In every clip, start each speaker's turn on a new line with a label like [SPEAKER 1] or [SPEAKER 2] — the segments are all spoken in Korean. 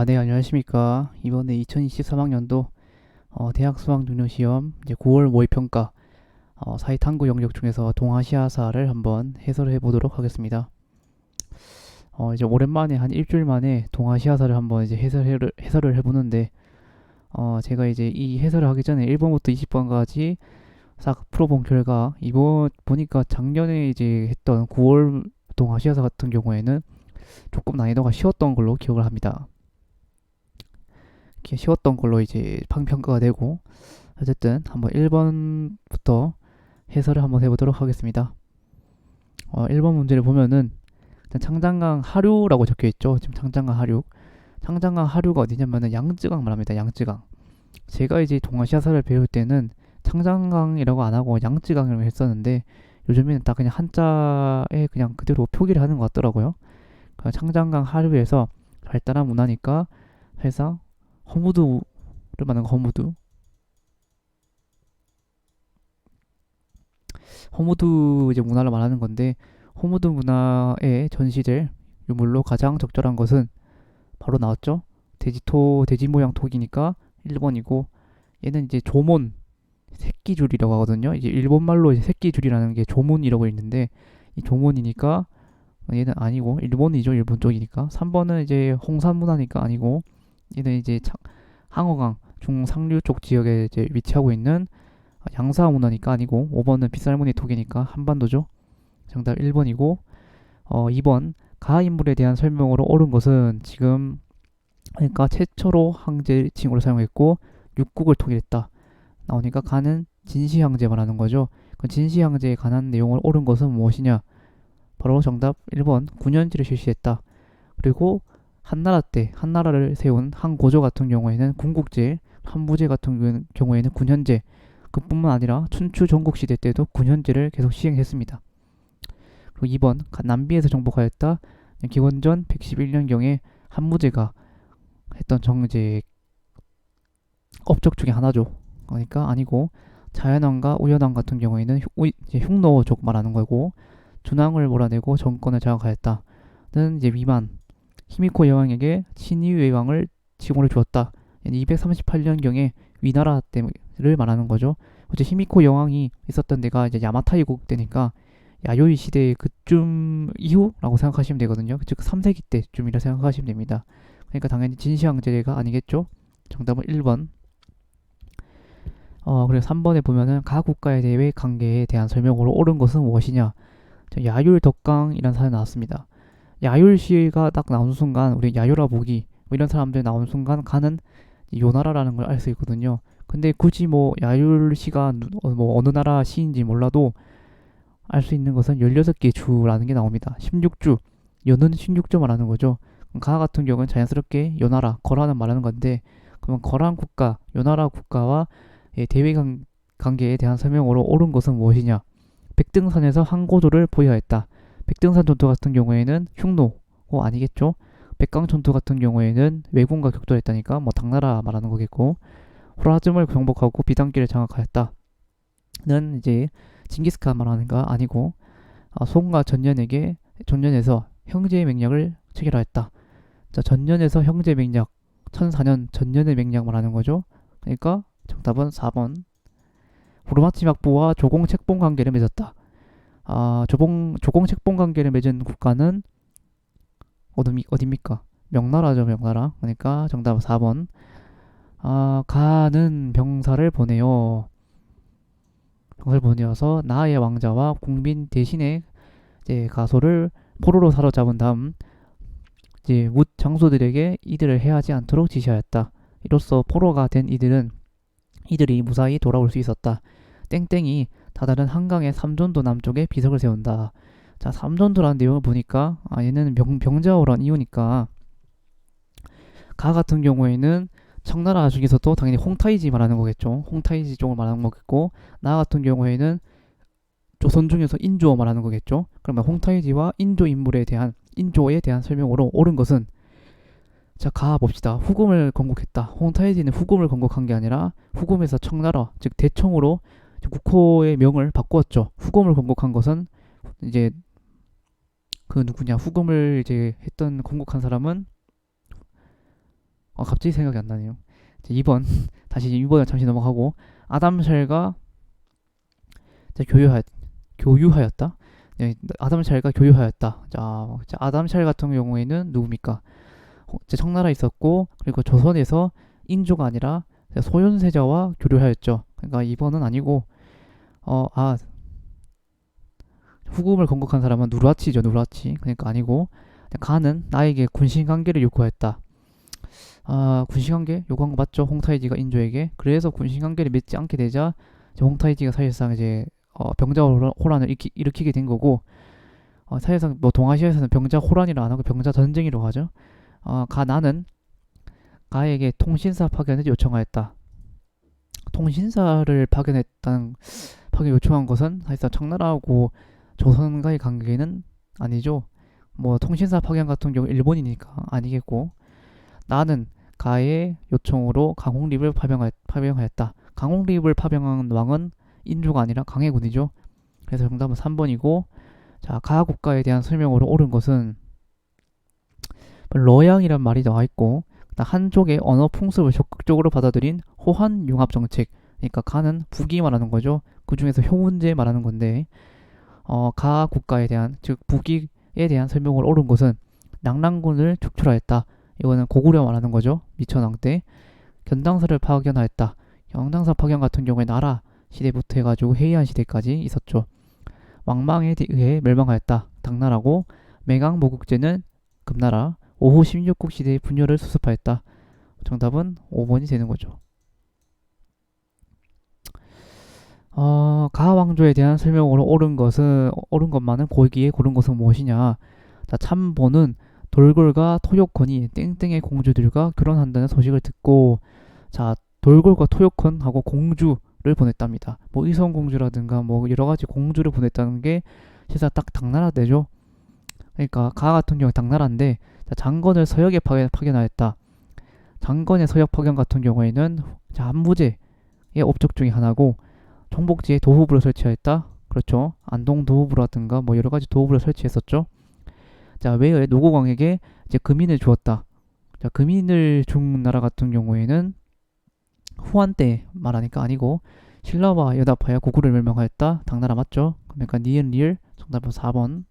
[SPEAKER 1] 네, 안녕하십니까. 이번에 2023학년도 대학 수학 능력 시험 이제 9월 모의평가 사회 탐구 영역 중에서 동아시아사를 한번 해설해 보도록 하겠습니다. 이제 오랜만에 한 일주일 만에 동아시아사를 한번 이제 해설을 해보는데 제가 이제 이 해설을 하기 전에 1번부터 20번까지 싹 풀어본 결과 이번 보니까 작년에 이제 했던 9월 동아시아사 같은 경우에는 조금 난이도가 쉬웠던 걸로 기억을 합니다. 이렇게 쉬웠던 걸로 이제 평가가 되고, 어쨌든 한번 1번부터 해설을 한번 해보도록 하겠습니다. 1번 문제를 보면은 일단 창장강 하류라고 적혀 있죠. 지금 창장강 하류. 창장강 하류가 어디냐면은 양쯔강 말합니다. 양쯔강. 제가 이제 동아시아사를 배울 때는 창장강이라고 안 하고 양쯔강이라고 했었는데 요즘에는 딱 그냥 한자에 그냥 그대로 표기를 하는 것 같더라고요. 창장강 하류에서 발달한 문화니까 사실상 허무드를 말하는 거 허무드 이제 문화를 말하는 건데, 허무드 문화에 전시될 유물로 가장 적절한 것은 바로 나왔죠. 돼지 모양 톡이니까 1번이고, 얘는 이제 조몬 새끼줄이라고 하거든요. 이제 일본 말로 이제 새끼줄이라는 게 조몬이라고 있는데, 이 조몬이니까 얘는 아니고, 일본이죠. 일본 쪽이니까. 3번은 이제 홍산 문화니까 아니고, 얘는 이제 항어강 중상류 쪽 지역에 이제 위치하고 있는 양사 문화니까 아니고, 5번은 빗살무늬 톡이니까 한반도죠. 정답 1번이고, 2번 가 인물에 대한 설명으로 옳은 것은 지금 그러니까 최초로 항제 칭호를 사용했고 육국을 통일했다 나오니까 가는 진시황제 말하는 거죠. 그 진시황제에 관한 내용을 옳은 것은 무엇이냐? 바로 정답 1번 군현제를 실시했다. 그리고 한나라 때 한나라를 세운 한고조 같은 경우에는 군국제, 한무제 같은 경우에는 군현제, 그뿐만 아니라 춘추 전국시대 때도 군현제를 계속 시행했습니다. 그리고 2번 남비에서 정복하였다. 기원전 111년경에 한무제가 했던 정제 업적 중에 하나죠. 그러니까 아니고, 자연왕과 우연왕 같은 경우에는 이제 흉노족 말하는 거고, 준왕을 몰아내고 정권을 장악하였다는 이제 위만 히미코 여왕에게 신의외왕을 칭호를 주었다. 238년경에 위나라 때를 말하는 거죠. 어제 히미코 여왕이 있었던 데가 이제 야마타이국 때니까 야요이 시대 그쯤 이후라고 생각하시면 되거든요. 즉 3세기 때쯤이라 생각하시면 됩니다. 그러니까 당연히 진시황제가 아니겠죠. 정답은 1번. 그리고 3번에 보면은 각 국가의 대외 관계에 대한 설명으로 옳은 것은 무엇이냐. 야율 덕강이라는 사연이 나왔습니다. 야율시가 딱 나온 순간 우리 야율아 보기 뭐 이런 사람들 나온 순간 가는 요나라라는 걸 알 수 있거든요. 근데 굳이 뭐 야율시가 뭐 어느 나라 시인지 몰라도 알 수 있는 것은 16개 주라는 게 나옵니다. 16주, 연은 16주 말하는 거죠. 가 같은 경우는 자연스럽게 요나라, 거라는 말하는 건데, 그러면 거란 국가, 요나라 국가와 대외 관계에 대한 설명으로 옳은 것은 무엇이냐? 백등산에서 항고도를 보유하였다. 백등산 전투 같은 경우에는 흉노, 아니겠죠? 백강 전투 같은 경우에는 왜군과 격돌했다니까 뭐 당나라 말하는 거겠고, 호라즘을 정복하고 비단길을 장악하였다. 는 이제 징기스칸 말하는 거 아니고, 송과 전년에서 형제의 맹약을 체결하였다. 자, 전년에서 형제 맹약, 1004년 전년의 맹약 말하는 거죠. 그러니까 정답은 4번. 부르마치 막부와 조공 책봉 관계를 맺었다. 조공 책봉 관계를 맺은 국가는 어디입니까? 명나라죠, 명나라. 그러니까 정답은 4번. 가는 병사를 보내요. 병사를 보내어서 나의 왕자와 국민 대신에 이제 가소를 포로로 사로잡은 다음 이제 묻 장소들에게 이들을 해하지 않도록 지시하였다. 이로써 포로가 된 이들이 무사히 돌아올 수 있었다. 땡땡이 다다른 한강의 삼전도 남쪽에 비석을 세운다. 자, 삼전도라는 내용을 보니까 얘는 병자호란 이유니까 가 같은 경우에는 청나라 중에서도 당연히 홍타이지 말하는 거겠죠. 홍타이지 쪽을 말하는 거겠고, 나 같은 경우에는 조선 중에서 인조 말하는 거겠죠. 그러면 홍타이지와 인조에 대한 설명으로 옳은 것은, 자, 가 봅시다. 후금을 건국했다. 홍타이지는 후금을 건국한 게 아니라 후금에서 청나라, 즉 대청으로 국호의 명을 바꾸었죠. 후금을 건국한 것은 이제 그 누구냐, 후금을 이제 했던 건국한 사람은 갑자기 생각이 안 나네요. 자, 2번 다시 2번을 잠시 넘어가고 아담 쉘과 교유하였다. 네, 아담 쉘과 교유하였다. 자, 아담 쉘 같은 경우에는 누굽니까? 청나라에 있었고 그리고 조선에서 인조가 아니라 소현세자와 교류하였죠. 그러니까 2번은 아니고 후금을 건국한 사람은 누르하치죠. 누르하치. 그러니까 아니고 가는 나에게 군신관계를 요구하였다. 군신관계 요구한 거 맞죠? 홍타이지가 인조에게. 그래서 군신관계를 맺지 않게 되자 홍타이지가 사실상 이제 병자 호란을 일으키게 된 거고, 사실상 뭐 동아시아에서는 병자 호란이라 안 하고 병자 전쟁이라고 하죠. 나는 가에게 통신사 파견을 요청하였다. 통신사를 파견 요청한 것은 사실상 청나라하고 조선과의 관계는 아니죠. 뭐 통신사 파견 같은 경우 일본이니까 아니겠고, 나는 가의 요청으로 강홍립을 파병하였다. 강홍립을 파병한 왕은 인조가 아니라 강해군이죠. 그래서 정답은 3번이고, 자, 가 국가에 대한 설명으로 옳은 것은 러양이란 말이 나와 있고, 한족의 언어 풍습을 적극적으로 받아들인 호환 융합 정책. 그러니까 가는 북이 말하는 거죠. 그 중에서 효문제 말하는 건데, 가 국가에 대한 즉 북이에 대한 설명을 옳은 것은 낙랑군을 축출하였다. 이거는 고구려 말하는 거죠. 미천왕 때 견당사를 파견하였다. 견당사 파견 같은 경우에 나라 시대부터 해가지고 해이한 시대까지 있었죠. 왕망에 의해 멸망하였다. 당나라고 매강모국제는 금나라 오후 16국 시대의 분열을 수습하였다. 정답은 5번이 되는 거죠. 가 왕조에 대한 설명으로 옳은 것만은 고기에 고른 것은 무엇이냐? 자, 참보는 돌골과 토요콘이 땡땡의 공주들과 결혼한다는 소식을 듣고, 자, 돌골과 토요콘하고 공주를 보냈답니다. 뭐 의성공주라든가 뭐 여러 가지 공주를 보냈다는 게 실사 딱 당나라 때죠. 그러니까 가 같은 경우 당나라인데, 자, 장건을 서역에 파견하였다. 장건의 서역 파견 같은 경우에는 한무제의 업적 중에 하나고, 청복지에 도후부를 설치하였다. 그렇죠. 안동 도후부라든가 뭐 여러 가지 도후부를 설치했었죠. 자, 외에 노고광에게 이제 금인을 주었다. 자, 금인을 준 나라 같은 경우에는 후한 때 말하니까 아니고, 신라와 여다파야 고구려를 멸망하였다. 당나라 맞죠? 그러니까 니은 리을 정답은 4번.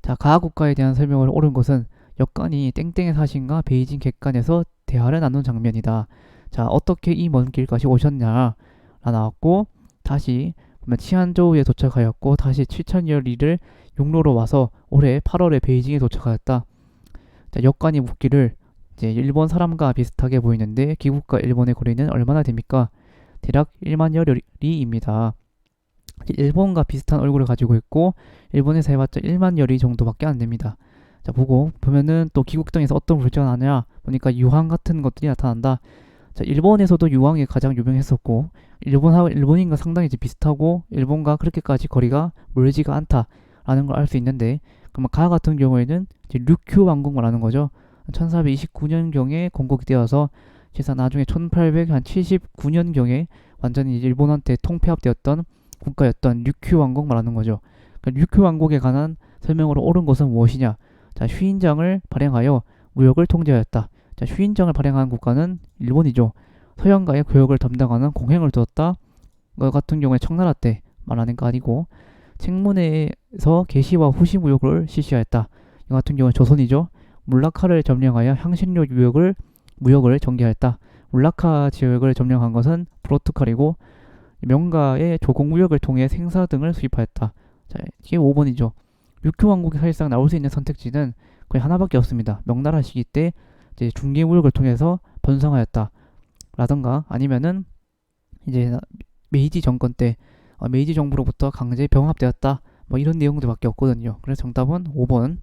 [SPEAKER 1] 자, 가 국가에 대한 설명을 옳은 것은 역간이 땡땡의 사신과 베이징 객간에서 대화를 나눈 장면이다. 자, 어떻게 이 먼 길까지 오셨냐 라 나왔고, 다시 치안저우에 도착하였고, 다시 7천여 리를 육로로 와서 올해 8월에 베이징에 도착하였다. 자, 역관이 묻기를 이제 일본 사람과 비슷하게 보이는데 기국과 일본의 거리는 얼마나 됩니까? 대략 1만여 리입니다. 일본과 비슷한 얼굴을 가지고 있고 일본에서 해봤자 1만여 리 정도밖에 안 됩니다. 자, 보면은 또 기국 등에서 어떤 물자가 나냐 보니까 유황 같은 것들이 나타난다. 자, 일본에서도 유황이 가장 유명했었고, 일본인과 상당히 이제 비슷하고 일본과 그렇게까지 거리가 멀지가 않다라는 걸 알 수 있는데, 그러면 가 같은 경우에는 이제 류큐 왕국을 하는 거죠. 1429년경에 건국이 되어서 실사 나중에 1879년경에 완전히 이제 일본한테 통폐합되었던 국가였던 류큐 왕국 말하는 거죠. 그러니까 류큐 왕국에 관한 설명으로 옳은 것은 무엇이냐? 자, 휴인장을 발행하여 무역을 통제하였다. 자, 휴인장을 발행한 국가는 일본이죠. 서양과의 교역을 담당하는 공행을 두었다. 그 같은 경우에 청나라 때 말하는 거 아니고, 책문에서 계시와 후시 무역을 실시하였다. 이 같은 경우는 조선이죠. 물라카를 점령하여 향신료 무역을 전개하였다. 물라카 지역을 점령한 것은 포르투갈이고, 명가의 조공무역을 통해 생사 등을 수입하였다. 자, 이게 5번이죠. 류큐왕국이 사실상 나올 수 있는 선택지는 거의 하나밖에 없습니다. 명나라 시기 때 이제 중개무역을 통해서 번성하였다. 라던가 아니면은 이제 메이지 정권 때 메이지 정부로부터 강제 병합되었다. 뭐 이런 내용들밖에 없거든요. 그래서 정답은 5번.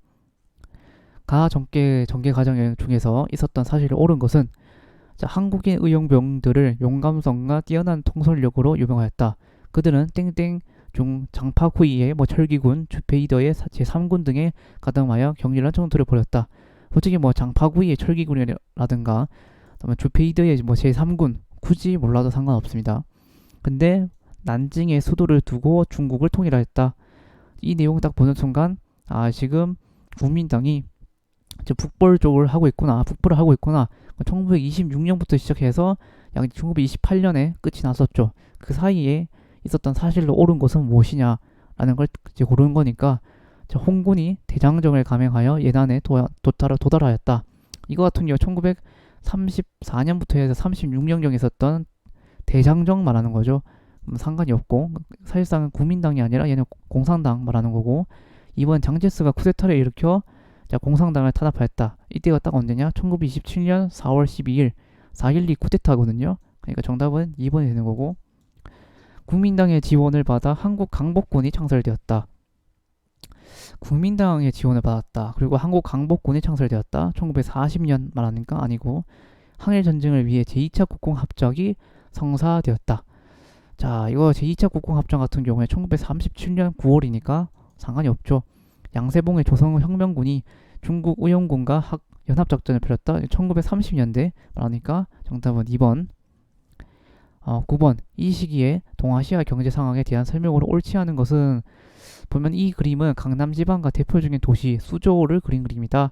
[SPEAKER 1] 가 전개 과정 중에서 있었던 사실이 옳은 것은, 자, 한국인 의용병들을 용감성과 뛰어난 통솔력으로 유명하였다. 그들은 땡땡 중 장파구이의 철기군, 주페이더의 제3군 등에 가담하여 격렬한 전투를 벌였다. 솔직히 장파구이의 철기군이라든가 주페이더의 제3군 굳이 몰라도 상관없습니다. 근데 난징에 수도를 두고 중국을 통일하였다. 이 내용 딱 보는 순간 지금 국민당이 이제 북벌 쪽을 하고 있구나, 북벌을 하고 있구나. 1926년부터 시작해서 약 1928년에 끝이 났었죠. 그 사이에 있었던 사실로 옳은 것은 무엇이냐라는 걸 이제 고르는 거니까, 자, 홍군이 대장정을 감행하여 예난에 도달하였다. 이거 같은 경우 1934년부터 해서 36년경에 있었던 대장정 말하는 거죠. 상관이 없고, 사실상은 국민당이 아니라 얘는 공산당 말하는 거고, 이번 장제스가 쿠데타를 일으켜 자, 공산당을 탄압하였다. 이때가 딱 언제냐? 1927년 4월 12일 4.12 쿠데타거든요. 그러니까 정답은 2번이 되는 거고, 국민당의 지원을 받아 한국 강복군이 창설되었다. 국민당의 지원을 받았다. 그리고 한국 강복군이 창설되었다. 1940년 말하니까 아니고, 항일 전쟁을 위해 제2차 국공합작이 성사되었다. 자, 이거 제2차 국공합작 같은 경우에 1937년 9월이니까 상관이 없죠. 양세봉의 조선혁명군이 중국 의용군과 연합작전을 펼쳤다. 1930년대 말하니까 정답은 2번. 9번. 이 시기에 동아시아 경제 상황에 대한 설명으로 옳지 않은 것은, 보면 이 그림은 강남지방과 대표적인 도시 수조를 그린 그림이다.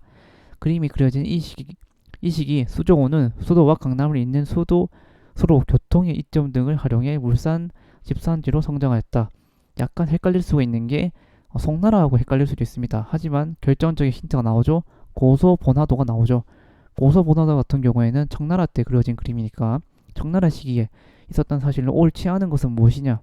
[SPEAKER 1] 그림이 그려진 이 시기 수조호는 수도와 강남을 잇는 수도 서로 교통의 이점 등을 활용해 물산 집산지로 성장하였다. 약간 헷갈릴 수가 있는 게 송나라하고 헷갈릴 수도 있습니다. 하지만 결정적인 힌트가 나오죠. 고소본화도가 나오죠. 고소본화도 같은 경우에는 청나라 때 그려진 그림이니까, 청나라 시기에 있었던 사실로 옳지 않은 것은 무엇이냐?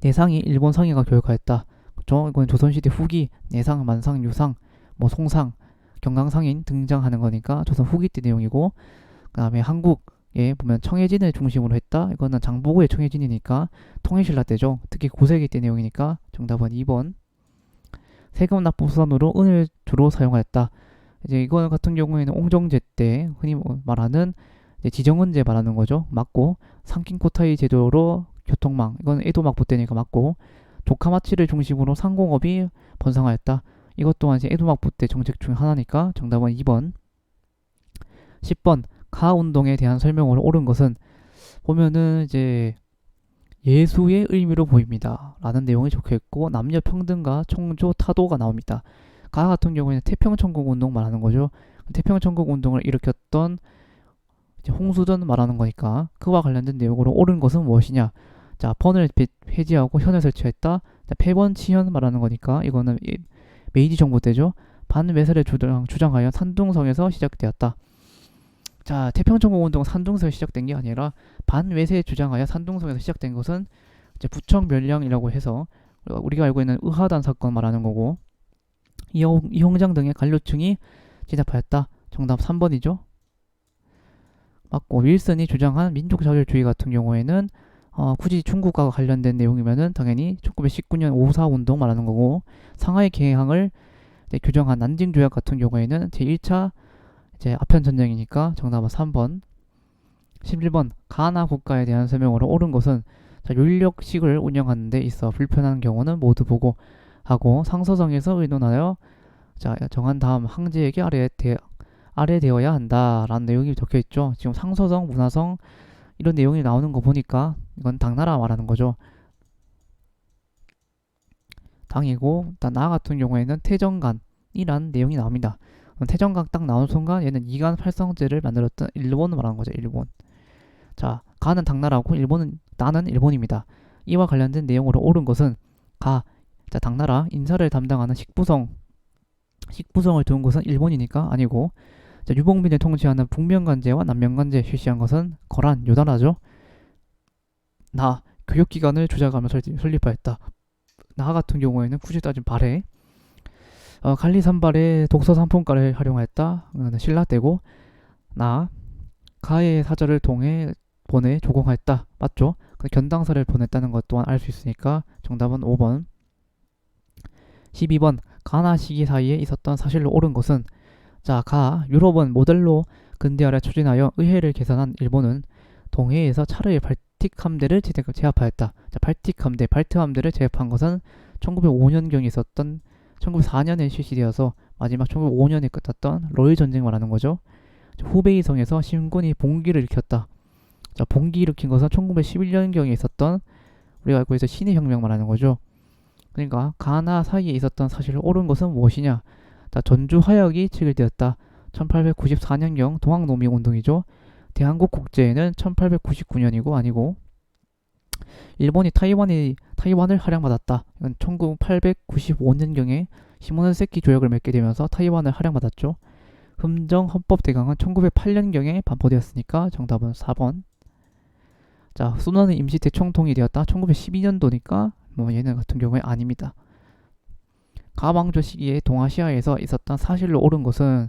[SPEAKER 1] 내상이 일본 상해가 교육하였다. 그렇죠? 이건 조선시대 후기 내상, 만상, 유상, 뭐 송상, 경강상인 등장하는 거니까 조선 후기 때 내용이고, 그 다음에 한국에 보면 청해진을 중심으로 했다. 이거는 장보고의 청해진이니까 통일신라 때죠. 특히 고세기 때 내용이니까 정답은 2번. 세금 납부 수단으로 은을 주로 사용하였다. 이제 이거 같은 경우에는 옹정제 때 흔히 말하는 지정은제 말하는 거죠. 맞고, 상킨코타이 제도로 교통망, 이건 에도막부 때니까 맞고, 조카마치를 중심으로 상공업이 번성하였다. 이것 또한 이제 에도막부 때 정책 중 하나니까 정답은 2번. 10번. 가운동에 대한 설명으로 옳은 것은, 보면은 이제 예수의 의미로 보입니다 라는 내용이 적혀있고, 남녀 평등과 청조 타도가 나옵니다. 가 같은 경우에는 태평천국 운동 말하는 거죠. 태평천국 운동을 일으켰던 이제 홍수전 말하는 거니까, 그와 관련된 내용으로 옳은 것은 무엇이냐? 자, 번을 폐지하고 현을 설치했다. 자, 폐번치현 말하는 거니까 이거는 메이지 정부 때죠. 반외세를 주장하여 산둥성에서 시작되었다. 자, 태평천국 운동은 산둥성에서 시작된 게 아니라 반외세 주장하여 산둥성에서 시작된 것은 이제 부청멸량이라고 해서 우리가 알고 있는 의하단 사건 말하는 거고, 이홍장 등의 관료층이 진압하였다. 정답 3번이죠. 맞고, 윌슨이 주장한 민족자율주의 같은 경우에는 굳이 중국과 관련된 내용이면은 당연히 1919년 5.4 운동 말하는 거고, 상하이 개항을 규정한 난징 조약 같은 경우에는 제1차 이제 아편 전쟁이니까 정답은 3번. 11번. 가나 국가에 대한 설명으로 옳은 것은, 자, 윤력식을 운영하는 데 있어 불편한 경우는 모두 보고하고 상서성에서 의논하여 자, 정한 다음 황제에게 아래되어야 한다라는 내용이 적혀있죠. 지금 상서성, 문화성 이런 내용이 나오는 거 보니까 이건 당나라 말하는 거죠. 당이고, 나 같은 경우에는 태정간이란 내용이 나옵니다. 태정간 딱 나온 순간 얘는 이간 활성제를 만들었던 일본을 말하는 거죠. 일본. 자, 가는 당나라고 나는 일본입니다. 이와 관련된 내용으로 옳은 것은, 자, 당나라 인사를 담당하는 식부성을 두은 것은 일본이니까 아니고, 자, 유목민을 통치하는 북면관제와 남면관제 실시한 것은 거란, 요나라죠. 교육기관을 주장하며 설립하였다. 나 같은 경우에는 굳이 따지면 발해. 갈리산발의 독서 상품가를 활용하였다. 신라 때고, 가의 사절을 보내 조공하였다. 맞죠? 견당사를 보냈다는 것 또한 알 수 있으니까 정답은 5번. 12번. 가나 시기 사이에 있었던 사실로 옳은 것은, 자, 유럽은 모델로 근대화를 추진하여 의회를 개선한 일본은 동해에서 차르의 발틱 함대를 제압하였다. 자, 발트 함대를 제압한 것은 1905년경에 있었던 1904년에 실시되어서 마지막 1905년에 끝났던 러일 전쟁 말하는 거죠. 후베이성에서 신군이 봉기를 일으켰다. 자, 봉기 일으킨 것은 1911년경에 있었던 우리가 알고 있어 신의 혁명 말하는 거죠. 그러니까 가나 사이에 있었던 사실을 옳은 것은 무엇이냐? 자, 전주 화약이 체결되었다. 1894년경 동학농민운동이죠. 대한국 국제회는 1899년이고 아니고 일본이 타이완을 할양받았다. 이건 1895년경에 시모노세키 조약을 맺게 되면서 타이완을 할양받았죠. 흠정 헌법 대강은 1908년경에 반포되었으니까 정답은 4번. 자, 소나는 임시 대총통이 되었다. 1912년도니까 뭐 얘는 같은 경우에 아닙니다. 가왕조 시기에 동아시아에서 있었던 사실로 옳은 것은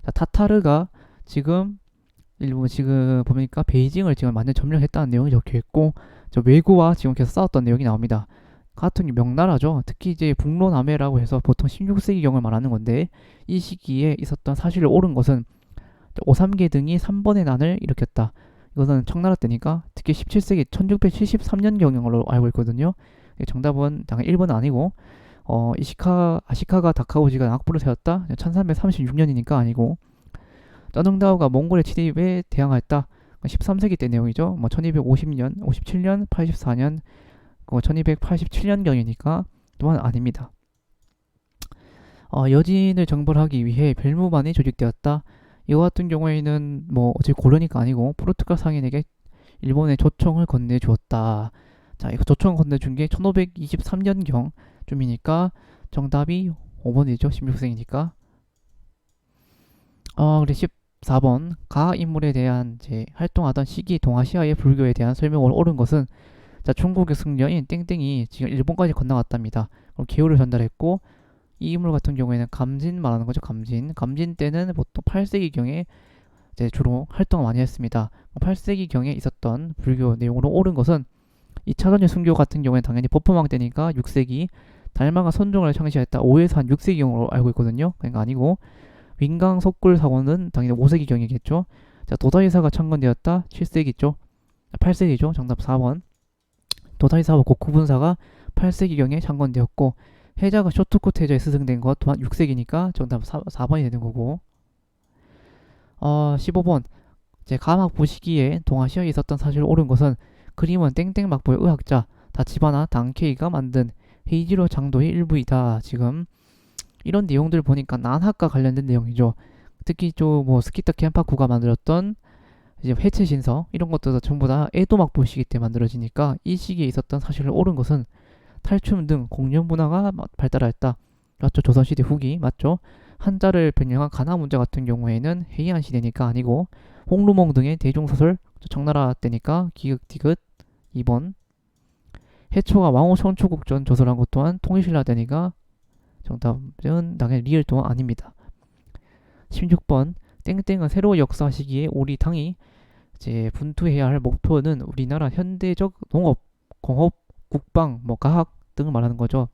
[SPEAKER 1] 자, 타타르가 지금 일본 지금 보니까 베이징을 지금 완전 점령했다는 내용이 적혀 있고 저 왜구와 지금 계속 싸웠던 내용이 나옵니다. 같은 게 명나라죠. 특히 이제 북로남해라고 해서 보통 16세기경을 말하는 건데 이 시기에 있었던 사실을 옳은 것은 오삼계 등이 3번의 난을 일으켰다. 이것은 청나라 때니까 특히 17세기 1673년경으로 알고 있거든요. 정답은 당연히 1번은 아니고 아시카가 다카오지가 낙부를 세웠다. 1336년이니까 아니고 쩌능다오가 몽골의 침입에 대항하였다. 13세기 때 내용이죠. 뭐 1250년, 57년, 84년, 1287년경이니까 또한 아닙니다. 여진을 정벌하기 위해 별무반이 조직되었다. 이와 같은 경우에는 뭐 어차피 고려니까 아니고 포르투갈 상인에게 일본의 조청을 건네주었다. 자, 이거 조청 건네준 게 1523년경 쯤이니까 정답이 5번이죠. 16세기니까. 그래 14번 가 인물에 대한 이제 활동하던 시기 동아시아의 불교에 대한 설명을 옳은 것은 자, 중국의 승려인 땡땡이 지금 일본까지 건너갔답니다. 그럼 기호를 전달했고 이 인물 같은 경우에는 감진 말하는 거죠. 감진 때는 보통 8세기경에 이제 주로 활동을 많이 했습니다. 8세기경에 있었던 불교 내용으로 옳은 것은 2차 전지 순교 같은 경우에는 당연히 법포망 때니까 6세기 달마가 선종을 창시했다. 5에서 한 6세기경으로 알고 있거든요. 그러니까 아니고 윈강 석굴 사원은 당연히 5세기경이겠죠. 자, 도다이사가 창건되었다. 7세기죠. 8세기죠. 정답 4번. 도다이사와 고쿠분사가 8세기경에 창건되었고 해자가 쇼트코트 해자에 스승된 것 또한 6세기니까 정답 4번이 되는 거고 15번 이제 가막부 시기에 동아시아에 있었던 사실을 옳은 것은 그림은 땡땡막부의 의학자 다치바나 단케이가 만든 헤이지로 장도의 일부이다. 지금 이런 내용들 보니까 난학과 관련된 내용이죠. 특히 뭐 스키타 켄파쿠가 만들었던 이제 해체 신서 이런 것들도 전부 다 에도 막부 시기 때 만들어지니까 이 시기에 있었던 사실을 옳은 것은 탈춤 등 공연 문화가 발달하였다. 맞죠? 조선시대 후기 맞죠? 한자를 변형한 가나 문자 같은 경우에는 해이안 시대니까 아니고 홍루몽 등의 대중소설 청나라 때니까 기긋 디귿 2번. 해초가 왕호 청초국전 조설한 것 또한 통일신라 때니까 정답은 당연히 리을 또한 아닙니다. 16번 땡땡은 새로운 역사 시기에 우리 당이 이제 분투해야 할 목표는 우리나라 현대적 농업, 공업, 국방, 뭐 과학 등을 말하는 거죠.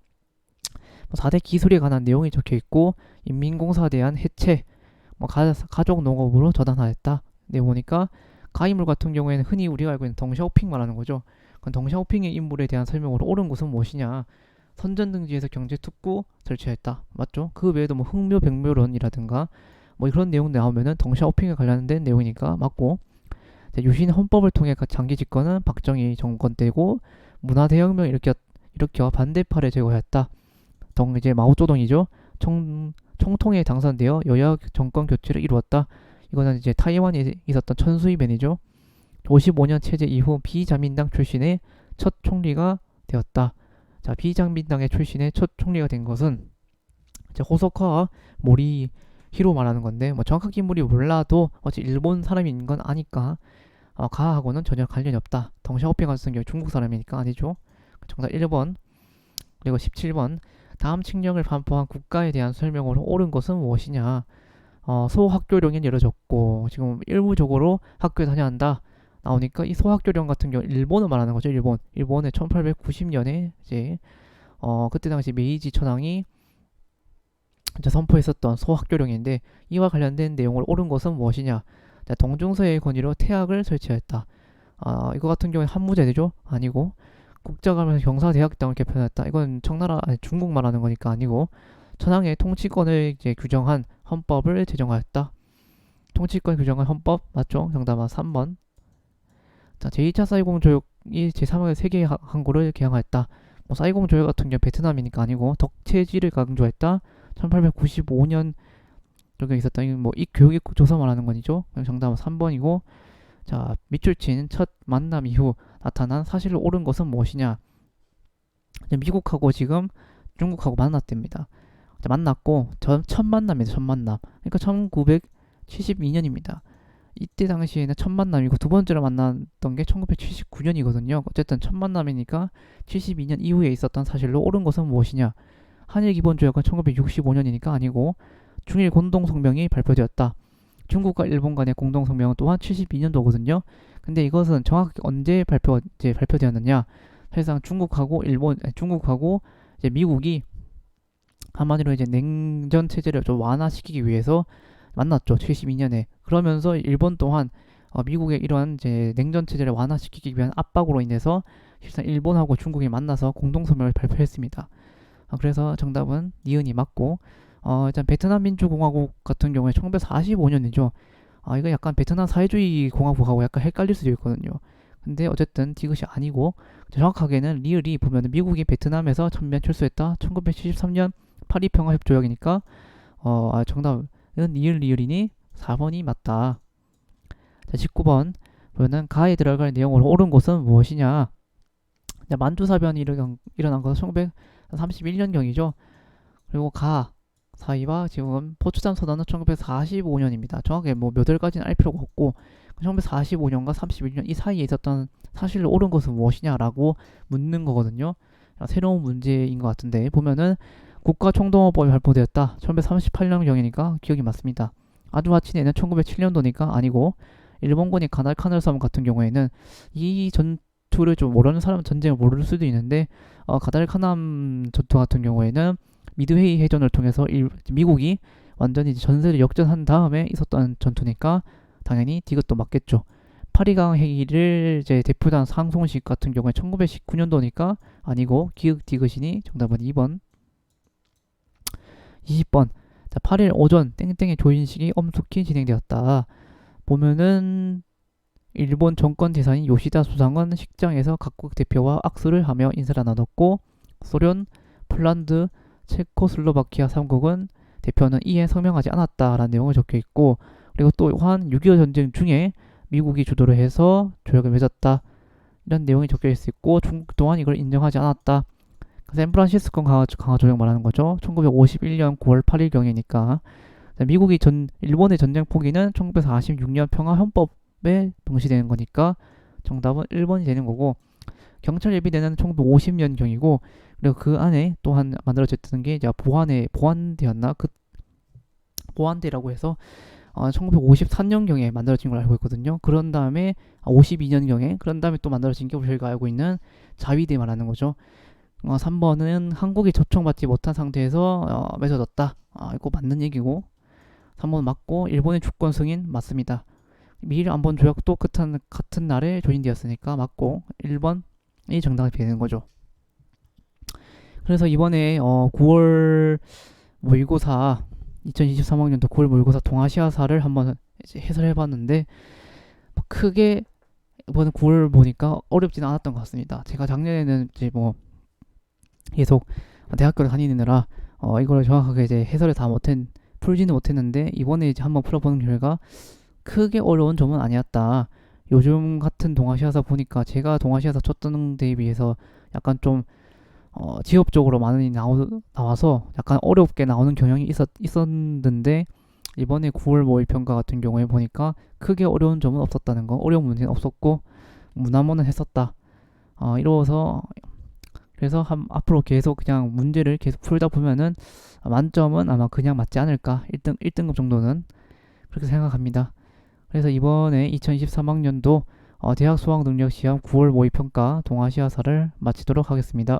[SPEAKER 1] 4대 기술에 관한 내용이 적혀 있고 인민공사에 대한 해체, 뭐 가족 농업으로 전환하였다. 내 보니까 가인물 같은 경우에는 흔히 우리가 알고 있는 덩샤오핑 말하는 거죠. 덩샤오핑의 인물에 대한 설명으로 옳은 것은 무엇이냐? 선전등지에서 경제특구 설치했다. 맞죠? 그 외에도 뭐 흥묘백묘론이라든가 뭐 이런 내용 나오면은 덩샤오핑에 관련된 내용이니까 맞고 유신 헌법을 통해 장기 집권은 박정희 정권 때고 문화대혁명 일으켜 반대파를 제거했다. 이제 마오쩌둥이죠. 총통에 당선되어 여야 정권 교체를 이루었다. 이거는 이제 타이완에 있었던 천수이벤이죠. 55년 체제 이후 비자민당 출신의 첫 총리가 되었다. 자, 비자민당의 출신의 첫 총리가 된 것은 이제 호소카와 모리히로 말하는 건데 뭐 정확하게 인물이 몰라도 어찌 일본 사람인 건 아니까 가하고는 전혀 관련이 없다. 덩샤오핑 같은 경우 중국 사람이니까 아니죠. 정답 1번. 그리고 17번 다음 칙령을 반포한 국가에 대한 설명으로 옳은 것은 무엇이냐? 소학교령이 내려졌고 지금 일부적으로 학교에 다녀야 한다. 나오니까 이 소학교령 같은 경우 일본을 말하는 거죠. 일본의 1890년에 이제 그때 당시 메이지 천황이 이제 선포했었던 소학교령인데 이와 관련된 내용을 옳은 것은 무엇이냐? 동중서의 권위로 태학을 설치했다. 이거 같은 경우에 한무제되죠? 아니고 국자가면서 경사대학당을 개편했다. 이건 청나라 아니 중국 말하는 거니까 아니고 천황의 통치권을 이제 규정한 헌법을 제정하였다. 통치권 규정한 헌법 맞죠? 정답은 3번. 자, 제2차 사이공 조약이 제3의 세계 항구를 개항하였다. 뭐 사이공 조약 같은 경우 베트남이니까 아니고 덕체지를 강조했다. 1895년 쪽에 있었던 이 교육의 조사 말하는 거죠. 정답은 3번이고 자 밑줄친 첫 만남 이후 나타난 사실로 옳은 것은 무엇이냐. 미국하고 지금 중국하고 만났답니다. 만났고 첫 만남이죠. 첫 만남. 그러니까 1972년입니다. 이때 당시에는 첫 만남이고 두 번째로 만났던 게 1979년이거든요. 어쨌든 첫 만남이니까 72년 이후에 있었던 사실로 옳은 것은 무엇이냐. 한일 기본 조약은 1965년이니까 아니고 중일 공동성명이 발표되었다. 중국과 일본 간의 공동성명은 또한 72년도거든요. 근데 이것은 정확히 언제 발표되었느냐. 사실상 중국하고 이제 미국이 한마디로 이제 냉전 체제를 좀 완화시키기 위해서 만났죠. 72년에. 그러면서 일본 또한 미국의 이러한 이제 냉전 체제를 완화시키기 위한 압박으로 인해서 실상 일본하고 중국이 만나서 공동성명을 발표했습니다. 그래서 정답은 니은이 맞고 일단 베트남 민주공화국 같은 경우에 1945년이죠. 이거 약간 베트남 사회주의 공화국하고 약간 헷갈릴 수도 있거든요. 근데 어쨌든 이것이 아니고 정확하게는 리을이 보면 미국이 베트남에서 전면 철수했다. 1973년 파리 평화협조약이니까 정답은 리을이니 4번이 맞다. 자, 19번 보면은 가에 들어갈 내용으로 옳은 것은 무엇이냐. 만주사변이 일어난 것은 1931년경이죠. 그리고 가 사이와 지금 포츠담 선언은 1945년입니다. 정확하게 몇 월까지는 알 필요가 없고 1945년과 31년 이 사이에 있었던 사실로 옳은 것은 무엇이냐라고 묻는 거거든요. 새로운 문제인 것 같은데 보면은 국가총동원법이 발표되었다. 1938년경이니까 기억이 맞습니다. 아두하치네는 1907년도니까 아니고 일본군이 가달카날 섬 같은 경우에는 이 전투를 좀 모르는 사람은 전쟁을 모를 수도 있는데 가달카남 전투 같은 경우에는 미드웨이 해전을 통해서 미국이 완전히 전세를 역전한 다음에 있었던 전투니까 당연히 디귿도 맞겠죠. 파리강 회의를 이제 대표단 상송식 같은 경우에 1919년도니까 아니고 기역 디귿이니 정답은 2번. 20번. 자, 8일 오전 땡땡의 조인식이 엄숙히 진행되었다. 보면은 일본 정권 대사인 요시다 수상은 식장에서 각국 대표와 악수를 하며 인사를 나눴고 소련, 폴란드, 체코슬로바키아 3국은 대표는 이에 성명하지 않았다라는 내용을 적혀 있고 그리고 또한 6.25 전쟁 중에 미국이 주도를 해서 조약을 맺었다 이런 내용이 적혀 있고 중국 또한 이걸 인정하지 않았다. 샌프란시스코 강화 조약 말하는 거죠. 1951년 9월 8일경이니까 미국이 일본의 전쟁 포기는 1946년 평화헌법에 동시되는 거니까 정답은 1번이 되는 거고 경찰 예비대는 1950년경이고 그리고 그 안에 또한 만들어졌던 게 이제 보안대였나? 그 보안대라고 해서 1953년경에 만들어진 걸 알고 있거든요. 그런 다음에 52년경에 그런 다음에 또 만들어진 게 저희가 알고 있는 자위대 말하는 거죠. 3번은 한국이 초청받지 못한 상태에서 맺어졌다. 이거 맞는 얘기고 3번 맞고 일본의 주권 승인 맞습니다. 미일 안본 조약도 같은 날에 조인되었으니까 맞고 1번이 정답이 되는 거죠. 그래서 이번에 9월 모의고사 2023학년도 9월 모의고사 동아시아사를 한번 이제 해설해봤는데 크게 이번 9월 보니까 어렵지는 않았던 것 같습니다. 제가 작년에는 이제 계속 대학교를 다니느라 이걸 정확하게 이제 해설을 풀지는 못했는데 이번에 이제 한번 풀어보는 결과 크게 어려운 점은 아니었다. 요즘 같은 동아시아사 보니까 제가 동아시아사 쳤던 데에 비해서 약간 좀 지역적으로 많이 나와서 약간 어렵게 나오는 경향이 있었는데 이번에 9월 모의평가 같은 경우에 보니까 크게 어려운 점은 없었다는 거, 어려운 문제는 없었고 무난무난 했었다. 이러서 그래서 앞으로 계속 그냥 문제를 계속 풀다 보면은 만점은 아마 그냥 맞지 않을까. 1등급 정도는 그렇게 생각합니다. 그래서 이번에 2023학년도 대학 수학능력시험 9월 모의평가 동아시아사를 마치도록 하겠습니다.